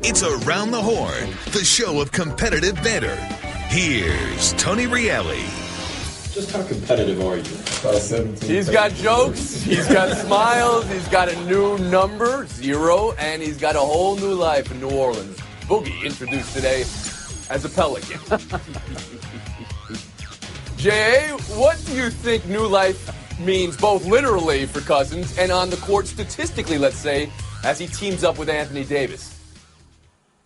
It's Around the Horn, the show of competitive banter. Here's Tony Reale. Just how competitive are you? About 17. He's got jokes, he's got smiles, he's got a new number, 0, and he's got a whole new life in New Orleans. Boogie introduced today as a Pelican. Jay, what do you think new life means both literally for Cousins and on the court statistically, let's say, as he teams up with Anthony Davis?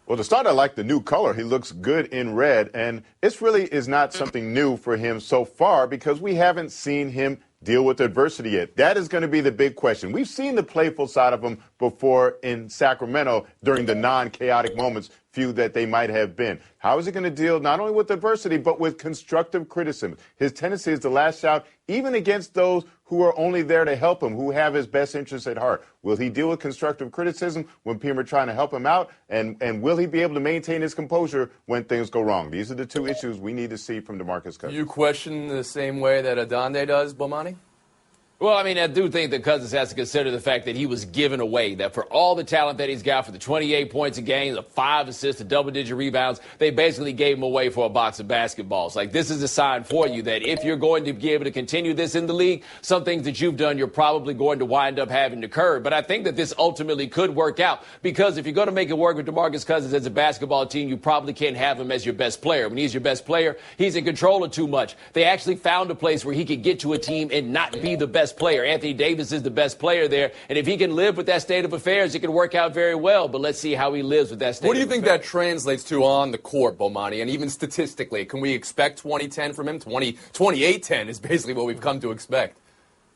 Well, to start, I like the new color. He looks good in red, and this really is not something new for him so far because we haven't seen him deal with adversity yet. That is going to be the big question. We've seen the playful side of him before in Sacramento during the non-chaotic moments, few that they might have been. How is he going to deal not only with adversity, but with constructive criticism? His tendency is to lash out even against those who are only there to help him, who have his best interests at heart. Will he deal with constructive criticism when people are trying to help him out? And will he be able to maintain his composure when things go wrong? These are the two issues we need to see from DeMarcus Cousins. You question the same way that Adonde does, Bomani? Well, I mean, I do think that Cousins has to consider the fact that he was given away, that for all the talent that he's got, for the 28 points a game, the 5 assists, the double-digit rebounds, they basically gave him away for a box of basketballs. Like, this is a sign for you that if you're going to be able to continue this in the league, some things that you've done, you're probably going to wind up having to curb. But I think that this ultimately could work out because if you're going to make it work with DeMarcus Cousins as a basketball team, you probably can't have him as your best player. When he's your best player, he's in control of too much. They actually found a place where he could get to a team and not be the best player. Anthony Davis is the best player there, and if he can live with that state of affairs, it can work out very well. But let's see how he lives with that state of affairs. What do you think that translates to on the court, Bomani, and even statistically? Can we expect 20-10 from him? 28-10 is basically what we've come to expect.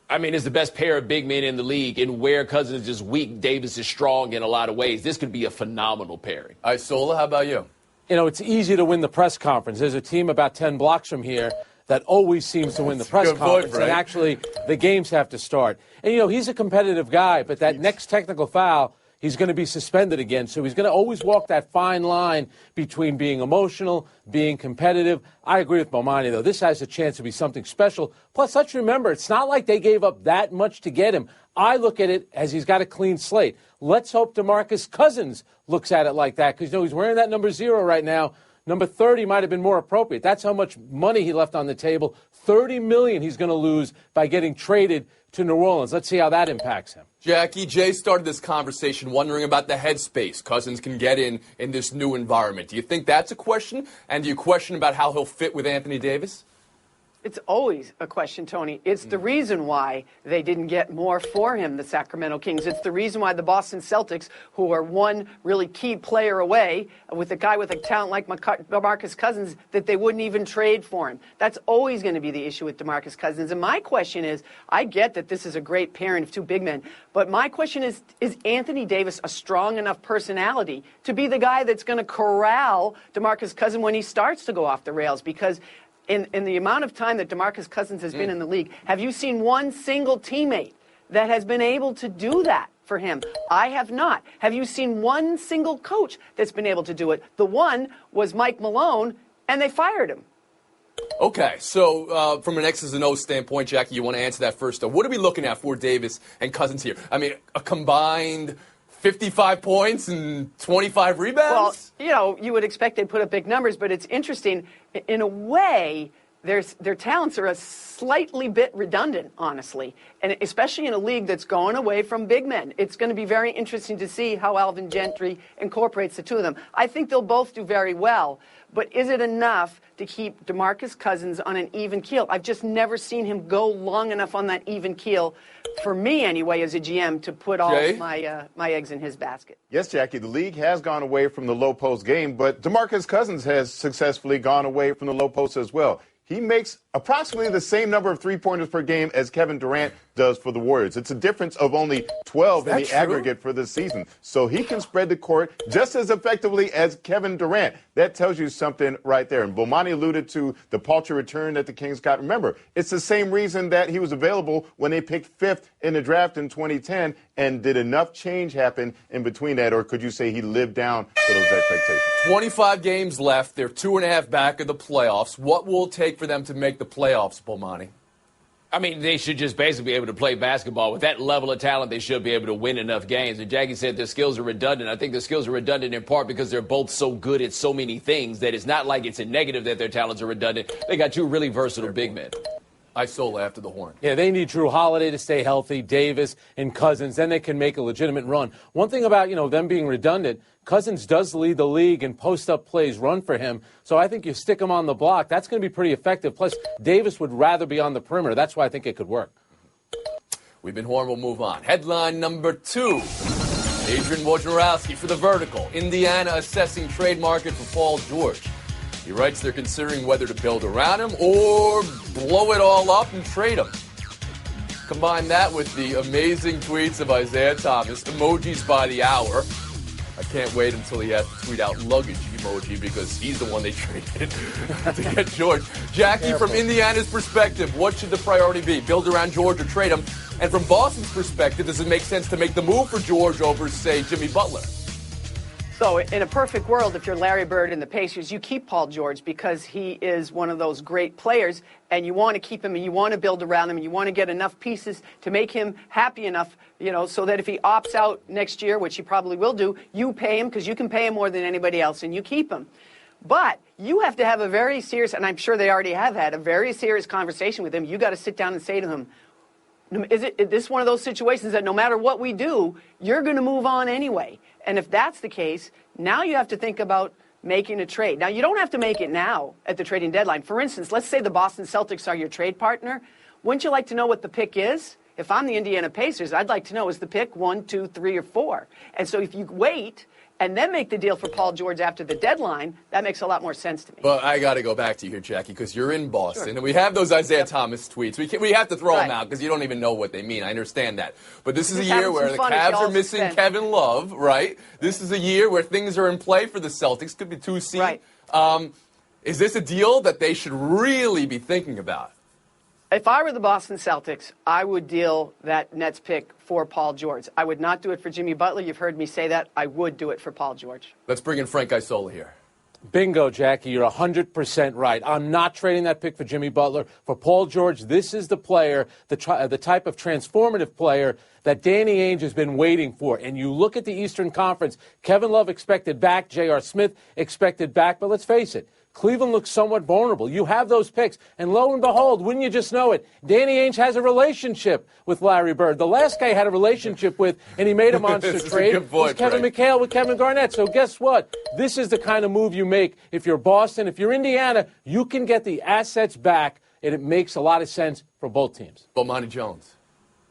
I mean, it's the best pair of big men in the league, and where Cousins is just weak, Davis is strong in a lot of ways. This could be a phenomenal pairing. All right, Sola, how about you? You know, it's easy to win the press conference. There's a team about 10 blocks from here that always seems to win the press conference. Right? And actually, the games have to start. And, you know, he's a competitive guy, but that next technical foul, he's going to be suspended again. So he's going to always walk that fine line between being emotional, being competitive. I agree with Bomani, though. This has a chance to be something special. Plus, let's remember, it's not like they gave up that much to get him. I look at it as he's got a clean slate. Let's hope DeMarcus Cousins looks at it like that because, you know, he's wearing that number 0 right now. Number 30 might have been more appropriate. That's how much money he left on the table. $30 million he's going to lose by getting traded to New Orleans. Let's see how that impacts him. Jackie, Jay started this conversation wondering about the headspace Cousins can get in this new environment. Do you think that's a question? And do you question about how he'll fit with Anthony Davis? It's always a question, Tony. It's the reason why they didn't get more for him, the Sacramento Kings. It's the reason why the Boston Celtics, who are one really key player away, with a guy with a talent like DeMarcus Cousins, that they wouldn't even trade for him. That's always going to be the issue with DeMarcus Cousins. And my question is, I get that this is a great pairing of two big men, but my question is Anthony Davis a strong enough personality to be the guy that's going to corral DeMarcus Cousins when he starts to go off the rails? Because in the amount of time that DeMarcus Cousins has been in the league, have you seen one single teammate that has been able to do that for him? I have not. Have you seen one single coach that's been able to do it? The one was Mike Malone, and they fired him. Okay, so from an X's and O's standpoint, Jackie, you want to answer that first, though. What are we looking at for Davis and Cousins here? I mean, a combined 55 points and 25 rebounds? Well, you know, you would expect they'd put up big numbers, but it's interesting. In a way, their talents are a slightly bit redundant, honestly, and especially in a league that's going away from big men. It's going to be very interesting to see how Alvin Gentry incorporates the two of them. I think they'll both do very well, but is it enough to keep DeMarcus Cousins on an even keel? I've just never seen him go long enough on that even keel, for me anyway, as a GM, to put all my eggs in his basket. Yes, Jackie, the league has gone away from the low post game, but DeMarcus Cousins has successfully gone away from the low post as well. He makes approximately the same number of three-pointers per game as Kevin Durant does for the Warriors. It's a difference of only 12 in the aggregate for this season. So he can spread the court just as effectively as Kevin Durant. That tells you something right there. And Bomani alluded to the paltry return that the Kings got. Remember, it's the same reason that he was available when they picked 5th in the draft in 2010. And did enough change happen in between that, or could you say he lived down to those expectations? 25 games left. They're 2.5 back of the playoffs. What will it take for them to make the playoffs, Bomani? I mean, they should just basically be able to play basketball. With that level of talent, they should be able to win enough games. And Jackie said their skills are redundant. I think their skills are redundant in part because they're both so good at so many things that it's not like it's a negative that their talents are redundant. They got two really versatile big men. Isola after the horn. Yeah, they need Drew Holiday to stay healthy, Davis and Cousins. Then they can make a legitimate run. One thing about, them being redundant, Cousins does lead the league in post-up plays run for him. So I think you stick him on the block. That's going to be pretty effective. Plus, Davis would rather be on the perimeter. That's why I think it could work. We've been Horn. We'll move on. Headline number 2. Adrian Wojnarowski for The Vertical. Indiana assessing trade market for Paul George. He writes they're considering whether to build around him or blow it all up and trade him. Combine that with the amazing tweets of Isaiah Thomas, emojis by the hour. I can't wait until he has to tweet out luggage emoji because he's the one they traded to get George. Jackie, from Indiana's perspective, what should the priority be? Build around George or trade him? And from Boston's perspective, does it make sense to make the move for George over, say, Jimmy Butler? So in a perfect world, if you're Larry Bird and the Pacers, you keep Paul George because he is one of those great players, and you want to keep him, and you want to build around him, and you want to get enough pieces to make him happy enough, so that if he opts out next year, which he probably will do, you pay him because you can pay him more than anybody else, and you keep him. But you have to have a very serious, and I'm sure they already have had, a very serious conversation with him. You got to sit down and say to him, is this one of those situations that no matter what we do, you're going to move on anyway? And if that's the case, now you have to think about making a trade. Now, you don't have to make it now at the trading deadline. For instance, let's say the Boston Celtics are your trade partner. Wouldn't you like to know what the pick is? If I'm the Indiana Pacers, I'd like to know, is the pick 1, 2, 3, or 4? And so if you wait and then make the deal for Paul George after the deadline, that makes a lot more sense to me. But I got to go back to you here, Jackie, because you're in Boston, and we have those Isaiah Thomas tweets. We have to throw them out because you don't even know what they mean. I understand that. But this is a year where the Cavs are missing Kevin Love, right? This is a year where things are in play for the Celtics. Could be 2 seed. Right. Is this a deal that they should really be thinking about? If I were the Boston Celtics, I would deal that Nets pick for Paul George. I would not do it for Jimmy Butler. You've heard me say that. I would do it for Paul George. Let's bring in Frank Isola here. Bingo, Jackie. You're 100% right. I'm not trading that pick for Jimmy Butler. For Paul George, this is the player, the type of transformative player that Danny Ainge has been waiting for. And you look at the Eastern Conference, Kevin Love expected back, J.R. Smith expected back, but let's face it, Cleveland looks somewhat vulnerable. You have those picks, and lo and behold, wouldn't you just know it, Danny Ainge has a relationship with Larry Bird. The last guy he had a relationship with, and he made a monster trade, was Kevin McHale with Kevin Garnett. So guess what? This is the kind of move you make if you're Boston. If you're Indiana, you can get the assets back, and it makes a lot of sense for both teams. Bomani Jones.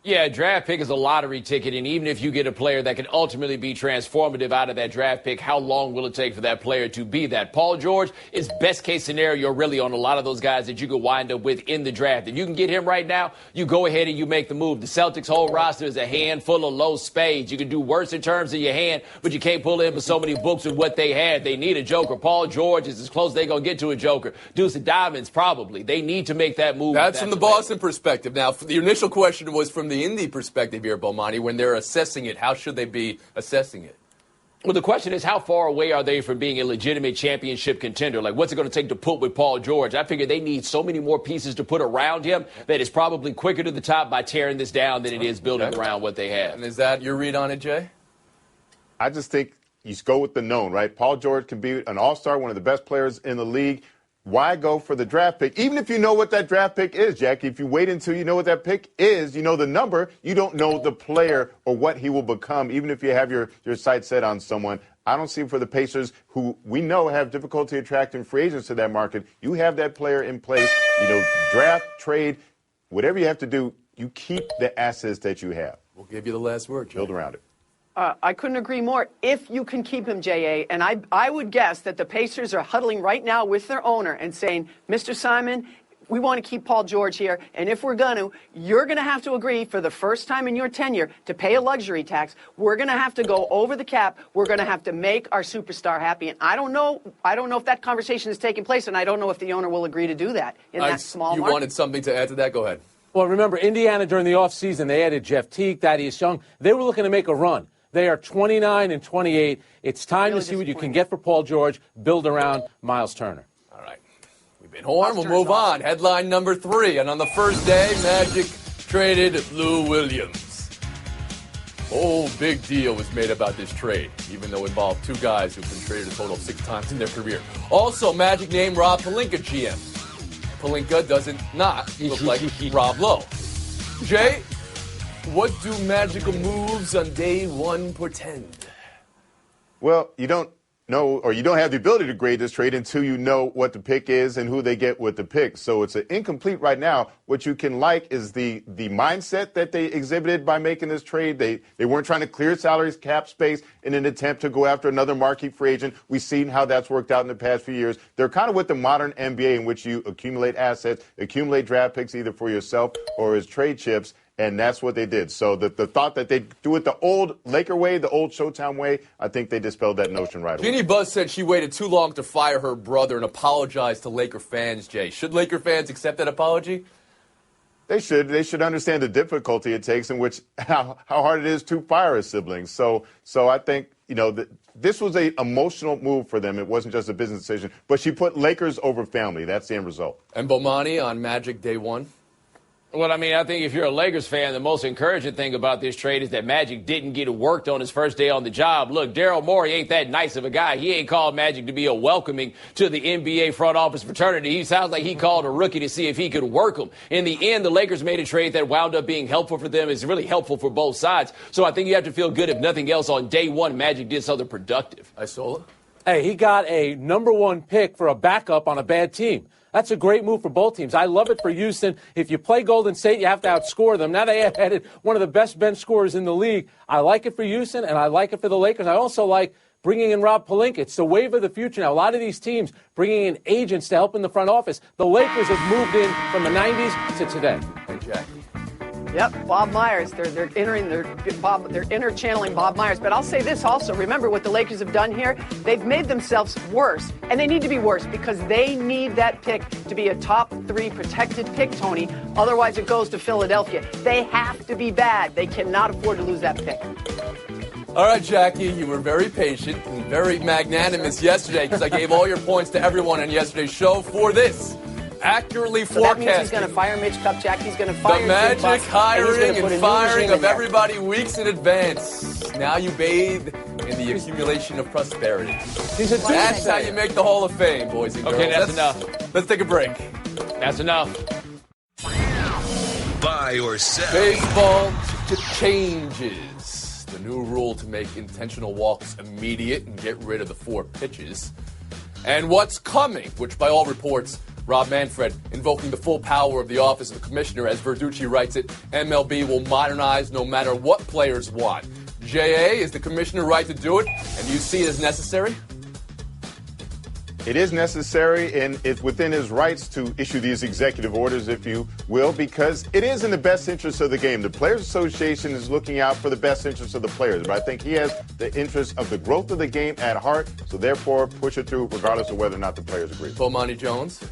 Yeah, draft pick is a lottery ticket, and even if you get a player that can ultimately be transformative out of that draft pick, how long will it take for that player to be that? Paul George is best case scenario really on a lot of those guys that you could wind up with in the draft. If you can get him right now, you go ahead and you make the move. The Celtics' whole roster is a handful of low spades. You can do worse in terms of your hand, but you can't pull in for so many books with what they had. They need a joker. Paul George is as close as they're going to get to a joker. Deuce of Diamonds, probably. They need to make that move. That's from the Boston perspective. Now, the initial question was from the Indy perspective here, Bomani. When they're assessing it, how should they be assessing it? Well, the question is, how far away are they from being a legitimate championship contender? Like, what's it going to take to put with Paul George? I figure they need so many more pieces to put around him that it's probably quicker to the top by tearing this down than it is building around what they have. And is that your read on it, Jay? I just think you go with the known, right? Paul George can be an all-star, one of the best players in the league. Why go for the draft pick? Even if you know what that draft pick is, Jackie, if you wait until you know what that pick is, you know the number, you don't know the player or what he will become, even if you have your sights set on someone. I don't see for the Pacers, who we know have difficulty attracting free agents to that market. You have that player in place, draft, trade, whatever you have to do, you keep the assets that you have. We'll give you the last word, Jay. Build around it. I couldn't agree more. If you can keep him, J.A., and I would guess that the Pacers are huddling right now with their owner and saying, Mr. Simon, we want to keep Paul George here, and if we're going to, you're going to have to agree for the first time in your tenure to pay a luxury tax. We're going to have to go over the cap. We're going to have to make our superstar happy. And I don't know if that conversation is taking place, and I don't know if the owner will agree to do that in that small market. You wanted something to add to that? Go ahead. Well, remember, Indiana during the offseason, they added Jeff Teague, Thaddeus Young. They were looking to make a run. They are 29 and 28. It's time to see what you can get for Paul George. Build around Miles Turner. All right. We've Been Horn. We'll move on. Headline number 3. And on the first day, Magic traded Lou Williams. Big deal was made about this trade, even though it involved 2 guys who've been traded a total of 6 times in their career. Also, Magic named Rob Pelinka GM. Pelinka doesn't not look like Rob Lowe. Jay, what do magical moves on day 1 portend? Well, you don't know, or you don't have the ability to grade this trade until you know what the pick is and who they get with the pick. So it's incomplete right now. What you can like is the mindset that they exhibited by making this trade. They weren't trying to clear salaries, cap space in an attempt to go after another marquee free agent. We've seen how that's worked out in the past few years. They're kind of with the modern NBA, in which you accumulate assets, accumulate draft picks either for yourself or as trade chips. And that's what they did. So the thought that they do it the old Laker way, the old Showtime way, I think they dispelled that notion right away. Jeannie Buss said she waited too long to fire her brother and apologize to Laker fans, Jay. Should Laker fans accept that apology? They should. They should understand the difficulty it takes in which how hard it is to fire a sibling. So I think, this was an emotional move for them. It wasn't just a business decision. But she put Lakers over family. That's the end result. And Bomani on Magic day 1? Well, I mean, I think if you're a Lakers fan, the most encouraging thing about this trade is that Magic didn't get worked on his first day on the job. Look, Daryl Morey ain't that nice of a guy. He ain't called Magic to be a welcoming to the NBA front office fraternity. He sounds like he called a rookie to see if he could work him. In the end, the Lakers made a trade that wound up being helpful for them. It's really helpful for both sides. So I think you have to feel good, if nothing else, on day 1, Magic did something productive. Isola? Hey, he got a number 1 pick for a backup on a bad team. That's a great move for both teams. I love it for Houston. If you play Golden State, you have to outscore them. Now they added one of the best bench scorers in the league. I like it for Houston, and I like it for the Lakers. I also like bringing in Rob Pelinka. It's the wave of the future now. A lot of these teams bringing in agents to help in the front office. The Lakers have moved in from the 90s to today. Hey, Jackie. Yep, Bob Myers. They're interchanneling Bob Myers. But I'll say this also. Remember what the Lakers have done here? They've made themselves worse, and they need to be worse because they need that pick to be a top 3 protected pick, Tony. Otherwise, it goes to Philadelphia. They have to be bad. They cannot afford to lose that pick. All right, Jackie, you were very patient and very magnanimous yesterday because I gave all your points to everyone on yesterday's show for this. Accurately so that forecasting. Means he's going to fire Mitch Kupchak. He's going to fire the Magic hiring and firing of there. everybody weeks in advance. Now you bathe in the accumulation of prosperity. That's how you make the Hall of Fame, boys and girls. Okay, that's enough. Let's take a break. That's enough. Buy or sell. Baseball changes. The new rule to make intentional walks immediate and get rid of the 4 pitches. And what's coming, which by all reports, Rob Manfred invoking the full power of the office of the commissioner. As Verducci writes it, MLB will modernize no matter what players want. J.A., is the commissioner right to do it? And do you see it as necessary? It is necessary, and it's within his rights to issue these executive orders, if you will, because it is in the best interest of the game. The Players Association is looking out for the best interest of the players, but I think he has the interest of the growth of the game at heart, so therefore push it through regardless of whether or not the players agree. Bomani Jones.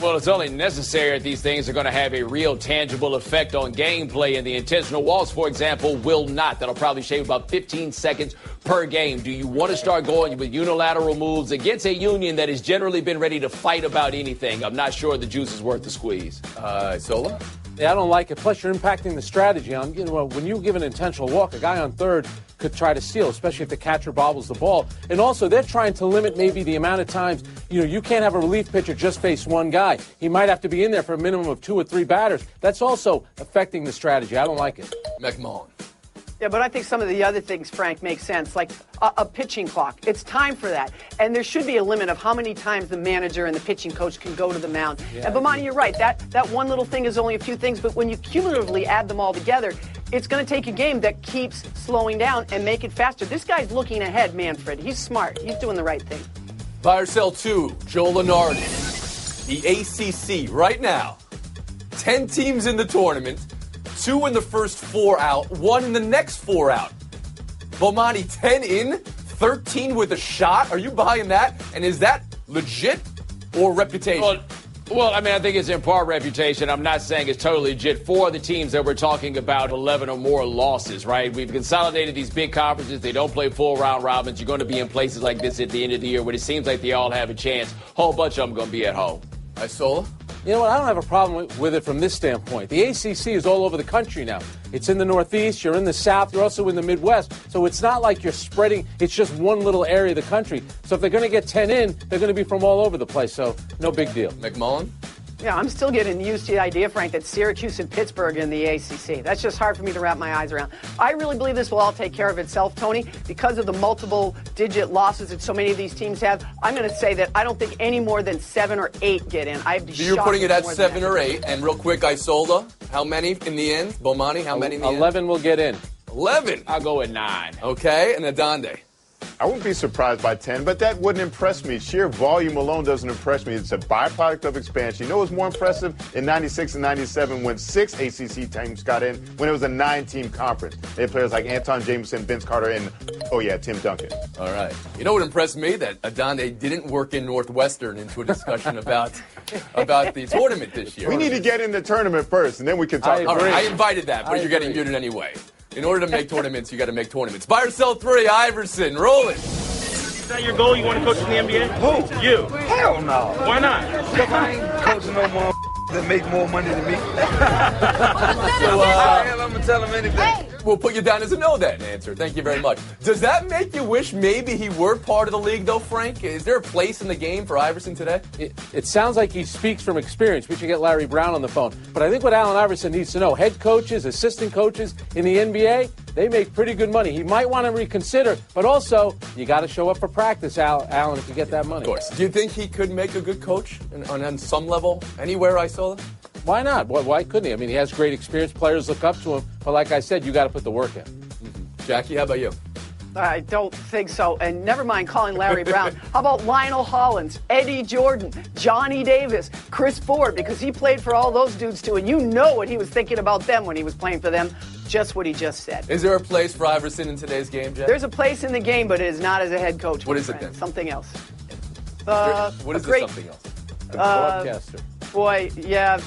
Well, it's only necessary if these things are going to have a real tangible effect on gameplay, and the intentional walks, for example, will not. That'll probably shave about 15 seconds per game. Do you want to start going with unilateral moves against a union that has generally been ready to fight about anything? I'm not sure the juice is worth the squeeze. Sola? Yeah, I don't like it. Plus, you're impacting the strategy. When you give an intentional walk, a guy on third could try to steal, especially if the catcher bobbles the ball. And also, they're trying to limit maybe the amount of times, you can't have a relief pitcher just face one guy. He might have to be in there for a minimum of 2 or 3 batters. That's also affecting the strategy. I don't like it. McMahon. Yeah, but I think some of the other things, Frank, make sense, like a pitching clock. It's time for that. And there should be a limit of how many times the manager and the pitching coach can go to the mound. Yeah, and Bomani, you're right. That one little thing is only a few things, but when you cumulatively add them all together, it's going to take a game that keeps slowing down and make it faster. This guy's looking ahead, Manfred. He's smart. He's doing the right thing. Buy or sell 2, Joe Lenardi. The ACC, right now, 10 teams in the tournament, 2 in the first 4 out, 1 in the next 4 out. Bomani, 10 in, 13 with a shot. Are you buying that? And is that legit or reputation? Well, I mean, I think it's in part reputation. I'm not saying it's totally legit. 4 of the teams that we're talking about, 11 or more losses, right? We've consolidated these big conferences. They don't play full round robins. You're going to be in places like this at the end of the year where it seems like they all have a chance. Whole bunch of them going to be at home. Isola? You know what? I don't have a problem with it from this standpoint. The ACC is all over the country now. It's in the Northeast, you're in the South, you're also in the Midwest. So it's not like you're spreading, it's just one little area of the country. So if they're going to get 10 in, they're going to be from all over the place. So no big deal. McMullen? Yeah, I'm still getting used to the idea, Frank, that Syracuse and Pittsburgh in the ACC. That's just hard for me to wrap my eyes around. I really believe this will all take care of itself, Tony. Because of the multiple-digit losses that so many of these teams have, I'm going to say that I don't think any more than 7 or 8 get in. I'd be shocked. You're putting it at more 7 or 8. And real quick, Isola, how many in the end? Bomani, how many in the 11 end? will get in. 11. I'll go at 9. Okay, and Adande. I wouldn't be surprised by 10, but that wouldn't impress me. Sheer volume alone doesn't impress me. It's a byproduct of expansion. You know what's more impressive? In 96 and 97 when 6 ACC teams got in, when it was a 9-team conference. They had players like Anton Jameson, Vince Carter, and, Tim Duncan. All right. You know what impressed me? That Adande didn't work in Northwestern into a discussion about the tournament this year. We need to get in the tournament first, and then we can talk about it. I invited that, but you're getting muted anyway. In order to make tournaments, you got to make tournaments. Buy or sell 3, Iverson, rolling. Is that your goal? You want to coach in the NBA? Who? You. Hell no. Why not? Because I ain't coaching no more that make more money than me. So, I'm going to tell them anything. We'll put you down as a no then answer. Thank you very much. Does that make you wish maybe he were part of the league, though, Frank? Is there a place in the game for Iverson today? It sounds like he speaks from experience. We should get Larry Brown on the phone. But I think what Allen Iverson needs to know, head coaches, assistant coaches in the NBA, they make pretty good money. He might want to reconsider, but also you got to show up for practice, Allen, if you get that money. Of course. Do you think he could make a good coach on some level anywhere, Isola? Why not? Why couldn't he? I mean, he has great experience. Players look up to him. But like I said, you got to put the work in. Jackie, how about you? I don't think so. And never mind calling Larry Brown. How about Lionel Hollins, Eddie Jordan, Johnny Davis, Chris Ford, because he played for all those dudes too. And you know what he was thinking about them when he was playing for them. Just what he just said. Is there a place for Iverson in today's game, Jack? There's a place in the game, but it is not as a head coach. What is it then? Something else. What is this something else? Broadcaster. Boy, yeah.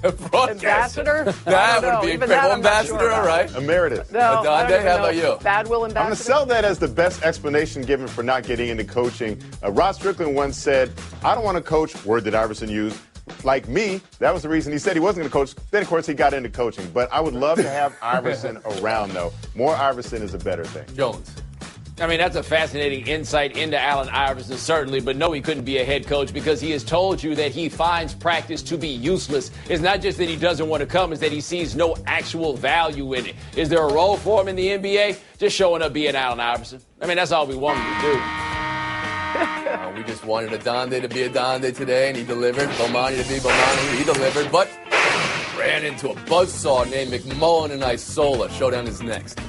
Ambassador? That would be incredible. Ambassador, all right. Emeritus. No, Adande, how about you? Bad will ambassador? I'm going to sell that as the best explanation given for not getting into coaching. Rod Strickland once said, I don't want to coach, word that Iverson used, like me. That was the reason he said he wasn't going to coach. Then, of course, he got into coaching. But I would love to have Iverson around, though. More Iverson is a better thing. Jones. I mean, that's a fascinating insight into Allen Iverson, certainly. But no, he couldn't be a head coach because he has told you that he finds practice to be useless. It's not just that he doesn't want to come, it's that he sees no actual value in it. Is there a role for him in the NBA? Just showing up being Allen Iverson. I mean, that's all we want him to do. We just wanted Adande to be Adande today, and he delivered. Bomani to be Bomani, he delivered. But ran into a buzzsaw named McMullen and Isola. Showdown is next.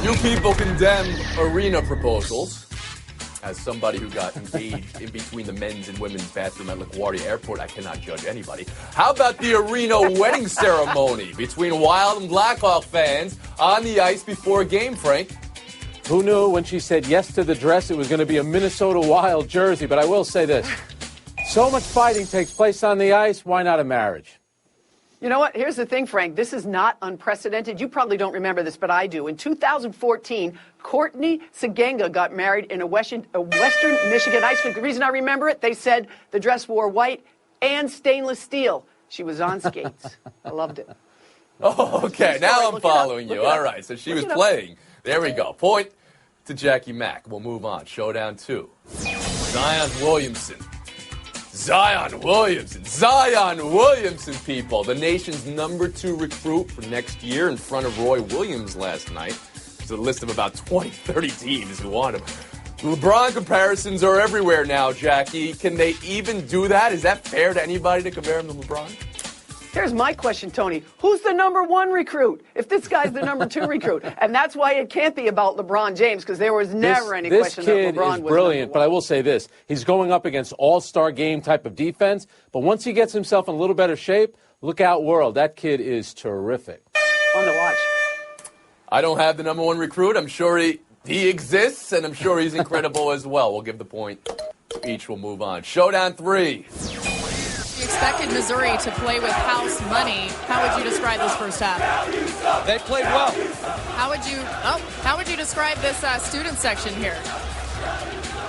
You people condemn arena proposals. As somebody who got engaged in between the men's and women's bathroom at LaGuardia Airport, I cannot judge anybody. How about the arena wedding ceremony between Wild and Blackhawk fans on the ice before a game, Frank? Who knew when she said yes to the dress it was going to be a Minnesota Wild jersey? But I will say this. So much fighting takes place on the ice, why not a marriage? You know what? Here's the thing, Frank. This is not unprecedented. You probably don't remember this, but I do. In 2014, Courtney Segenga got married in a Western Michigan ice rink. The reason I remember it, they said the dress wore white and stainless steel. She was on skates. I loved it. Oh, okay. Now I'm following you. All right. So she was playing. There we go. Point to Jackie Mack. We'll move on. Showdown 2. Zion Williamson, people. The nation's number 2 recruit for next year in front of Roy Williams last night. It's a list of about 20, 30 teams who want him. LeBron comparisons are everywhere now, Jackie. Can they even do that? Is that fair to anybody to compare him to LeBron? Here's my question, Tony. Who's the number 1 recruit if this guy's the number 2 recruit? And that's why it can't be about LeBron James, because there was never any question that LeBron was This kid is brilliant, but I will say this. He's going up against all-star game type of defense, but once he gets himself in a little better shape, look out, world. That kid is terrific. Fun to watch. I don't have the number 1 recruit. I'm sure he exists, and I'm sure he's incredible as well. We'll give the point to each. We'll move on. Showdown 3. You expected Missouri to play with house money. How would you describe this first half? They played well. How would you describe this student section here?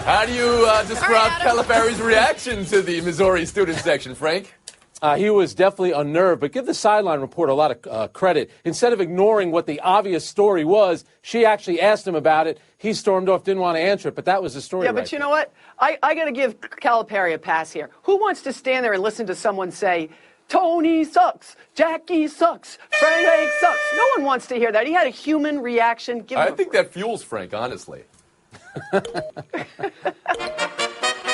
How do you describe Calipari's reaction to the Missouri student section, Frank? He was definitely unnerved, but give the sideline report a lot of credit. Instead of ignoring what the obvious story was, she actually asked him about it. He stormed off, didn't want to answer it, but that was the story. Yeah, but you know what? I got to give Calipari a pass here. Who wants to stand there and listen to someone say, Tony sucks, Jackie sucks, Frank sucks? No one wants to hear that. He had a human reaction. I think that fuels Frank, honestly. Jack's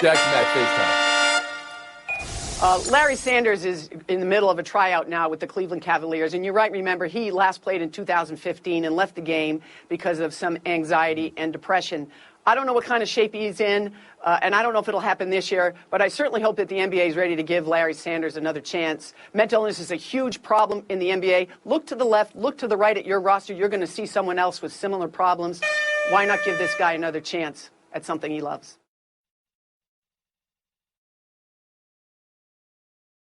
Matt FaceTime. Larry Sanders is in the middle of a tryout now with the Cleveland Cavaliers. And you're right, remember, he last played in 2015 and left the game because of some anxiety and depression. I don't know what kind of shape he's in, and I don't know if it'll happen this year, but I certainly hope that the NBA is ready to give Larry Sanders another chance. Mental illness is a huge problem in the NBA. Look to the left, look to the right at your roster. You're going to see someone else with similar problems. Why not give this guy another chance at something he loves?